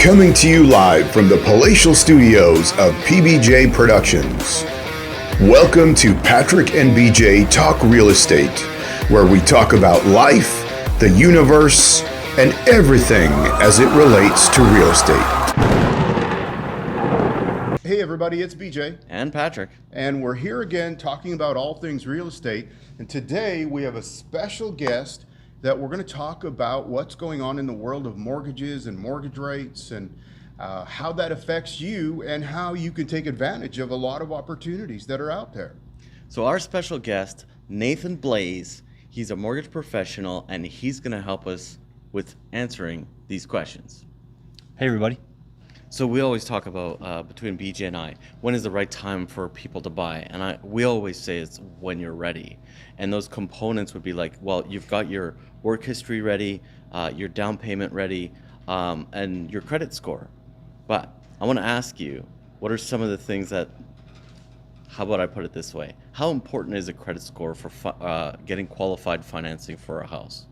Coming to you live from the palatial studios of PBJ Productions. Welcome to Patrick and BJ Talk Real Estate, where we talk about life, the universe, and everything as it relates to real estate. Hey everybody, it's BJ. And Patrick. And we're here again talking about all things real estate. And today we have a special guest that we're going to talk about what's going on in the world of mortgages and mortgage rates and how that affects you and how you can take advantage of a lot of opportunities that are out there. So our special guest, Nathan Blais, he's a mortgage professional and he's going to help us with answering these questions. Hey everybody. So we always talk about, between BJ and I, when is the right time for people to buy? And we always say it's when you're ready. And those components would be like, well, you've got your work history ready, your down payment ready, and your credit score. But I want to ask you, what are some of the things that, how about I put it this way? How important is a credit score for getting qualified financing for a house?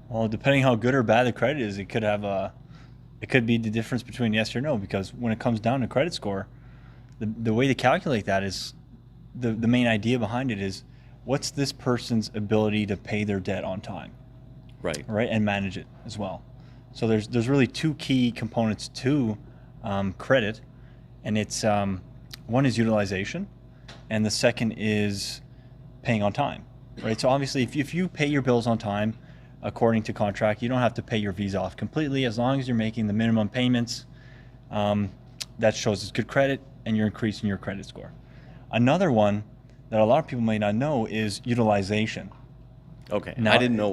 Well, depending how good or bad the credit is, it could be the difference between yes or no, because when it comes down to credit score, the way to calculate that is, the main idea behind it is, what's this person's ability to pay their debt on time? Right. Right, and manage it as well. So there's really two key components to credit, and it's one is utilization, and the second is paying on time. Right. So obviously, if you pay your bills on time, according to contract, you don't have to pay your visa off completely as long as you're making the minimum payments. That shows it's good credit and you're increasing your credit score. Another one that a lot of people may not know is utilization. Okay. Now, I don't know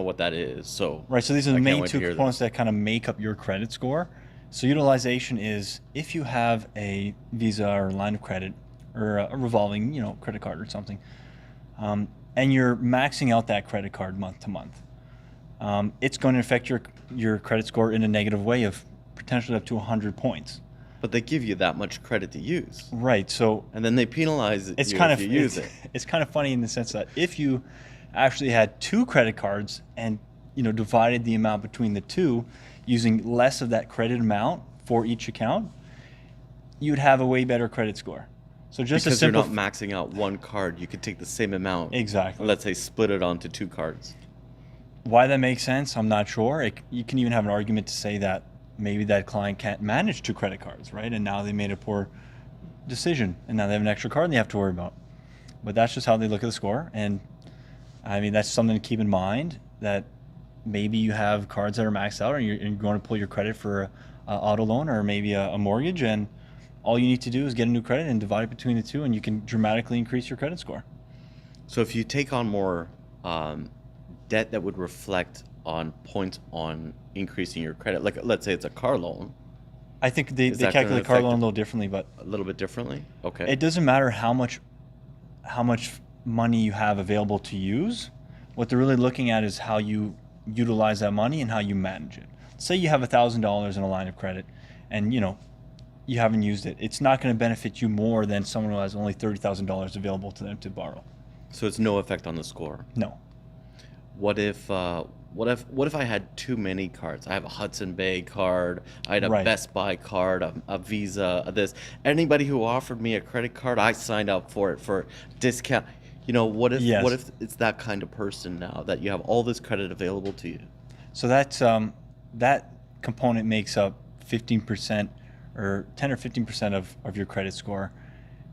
what that is. So right. So these are the main two components that kind of make up your credit score. So utilization is if you have a visa or line of credit or a revolving, credit card or something, and you're maxing out that credit card month to month. It's going to affect your credit score in a negative way of potentially up to 100 points. But they give you that much credit to use. Right. So and then they penalize you if you use it. It's kind of funny in the sense that if you actually had two credit cards and divided the amount between the two using less of that credit amount for each account, you'd have a way better credit score. So just because you're not maxing out one card, you could take the same amount. Exactly. Let's say split it onto two cards. Why that makes sense, I'm not sure. You can even have an argument to say that maybe that client can't manage two credit cards, right? And now they made a poor decision, and now they have an extra card they have to worry about. But that's just how they look at the score. And I mean, that's something to keep in mind, that maybe you have cards that are maxed out and you're going to pull your credit for an auto loan or maybe a mortgage, and all you need to do is get a new credit and divide it between the two, and you can dramatically increase your credit score. So if you take on more debt that would reflect on points on increasing your credit, like let's say it's a car loan. I think they calculate car loan a little differently, but a little bit differently. Okay. It doesn't matter how much money you have available to use. What they're really looking at is how you utilize that money and how you manage it. Say you have $1,000 in a line of credit, and you haven't used it. It's not going to benefit you more than someone who has only $30,000 available to them to borrow. So it's no effect on the score. No. What if I had too many cards? I have a Hudson Bay card, I had a Best Buy card, a Visa, this. Anybody who offered me a credit card, I signed up for it for discount. What if it's that kind of person now that you have all this credit available to you? So that's that component makes up 15% or 10 or 15% of your credit score.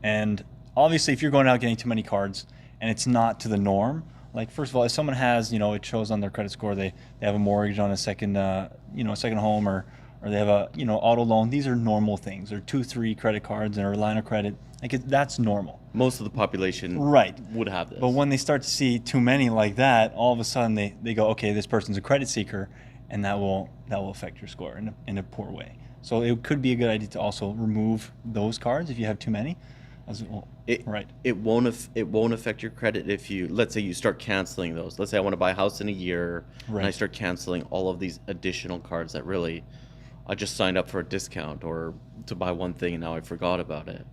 And obviously if you're going out getting too many cards and it's not to the norm, like first of all, if someone has, it shows on their credit score they have a mortgage on a second home, or they have a auto loan. These are normal things. Or 2-3 credit cards or a line of credit. That's normal. Most of the population would have this. But when they start to see too many like that, all of a sudden they go, okay, this person's a credit seeker, and that will affect your score in a poor way. So it could be a good idea to also remove those cards if you have too many. It won't affect your credit if let's say you start canceling those. Let's say I want to buy a house in a year, and I start canceling all of these additional cards that really I just signed up for a discount or to buy one thing and now I forgot about it.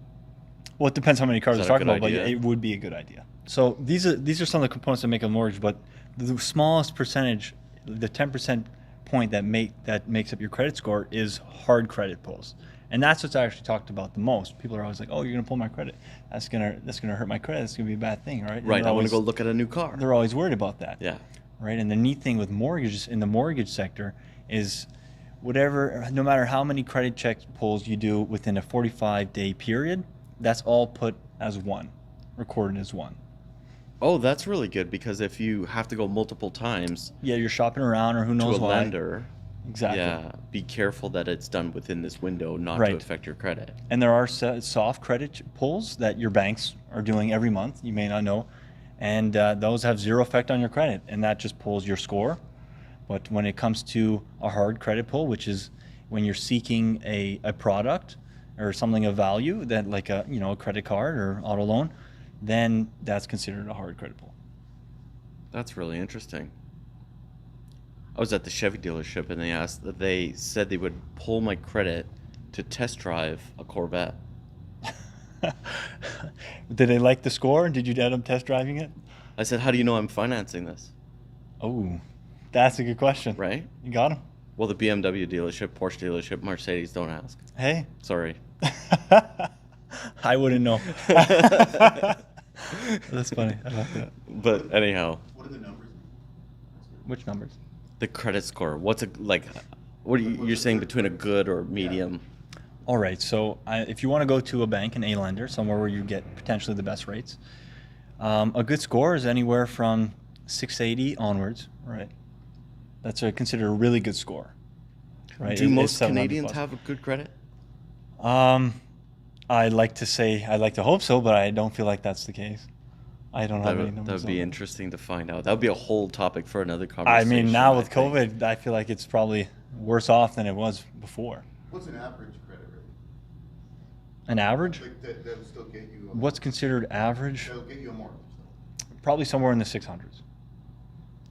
Well, it depends how many cards we're talking about, but it would be a good idea. So these are some of the components that make a mortgage, but the smallest percentage, the 10% point that makes up your credit score is hard credit pulls. And that's what's actually talked about the most. People are always like, "Oh, you're gonna pull my credit. That's gonna hurt my credit. That's gonna be a bad thing, right?" Right. I want to go look at a new car. They're always worried about that. Yeah. Right. And the neat thing with mortgages in the mortgage sector is no matter how many credit check pulls you do within a 45-day period, that's all put as one, recorded as one. Oh, that's really good, because if you have to go multiple times, yeah, you're shopping around, or who knows to a why. lender, exactly. Yeah, be careful that it's done within this window, not right. to affect your credit. And there are soft credit pulls that your banks are doing every month. You may not know, and those have zero effect on your credit, and that just pulls your score. But when it comes to a hard credit pull, which is when you're seeking a product or something of value, that like a credit card or auto loan, then that's considered a hard credit pull. That's really interesting. I was at the Chevy dealership, and they said they would pull my credit to test drive a Corvette. Did they like the score? Did you end up test driving it? I said, "How do you know I'm financing this?" Oh, that's a good question. Right? You got him. Well, the BMW dealership, Porsche dealership, Mercedes don't ask. Hey. Sorry. I wouldn't know. That's funny. I like that. But anyhow. What are the numbers? Which numbers? The credit score. What's what are you're saying between a good or medium? All right. So if you want to go to a bank and a lender, somewhere where you get potentially the best rates, a good score is anywhere from 680 onwards. Right. That's considered a really good score. Right. Do most Canadians have a good credit? I'd like to hope so, but I don't feel like that's the case. I don't have any numbers. That would be interesting to find out. That would be a whole topic for another conversation. I mean, now with COVID, I feel like it's probably worse off than it was before. What's an average credit rating? An average? Like that would still get you What's considered average? That'll get you a mortgage. Probably somewhere in the 600s.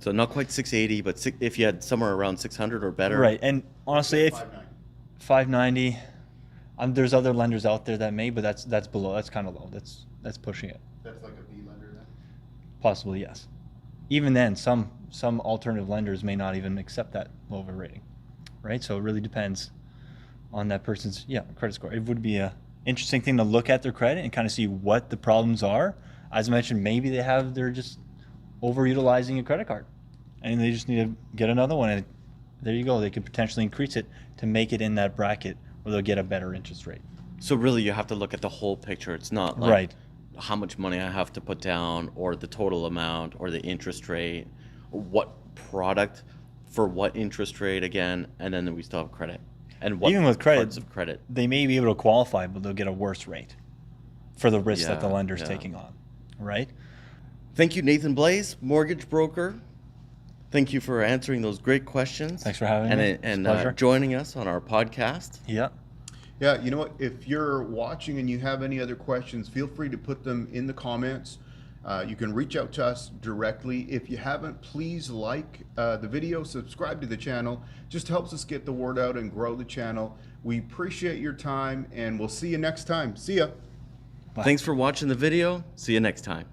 So not quite 680, but if you had somewhere around 600 or better. Right, and honestly, if 590, there's other lenders out there that may, but that's below. That's kind of low. That's pushing it. That's like a B lender then? Possibly, yes. Even then, some alternative lenders may not even accept that low of a rating, right? So it really depends on that person's credit score. It would be a interesting thing to look at their credit and kind of see what the problems are. As I mentioned, maybe they're just overutilizing a credit card, and they just need to get another one. And there you go. They could potentially increase it to make it in that bracket where they'll get a better interest rate. So really, you have to look at the whole picture. It's not like right. how much money I have to put down, or the total amount, or the interest rate, or what product for what interest rate again, and then we still have credit. And what even with credit, parts of credit, they may be able to qualify, but they'll get a worse rate for the risk that the lender's taking on, right? Thank you, Nathan Blais, mortgage broker. Thank you for answering those great questions. Thanks for having me. And joining us on our podcast. Yeah. Yeah, you know what? If you're watching and you have any other questions, feel free to put them in the comments. You can reach out to us directly. If you haven't, please like the video, subscribe to the channel. Just helps us get the word out and grow the channel. We appreciate your time, and we'll see you next time. See ya. Bye. Thanks for watching the video. See you next time.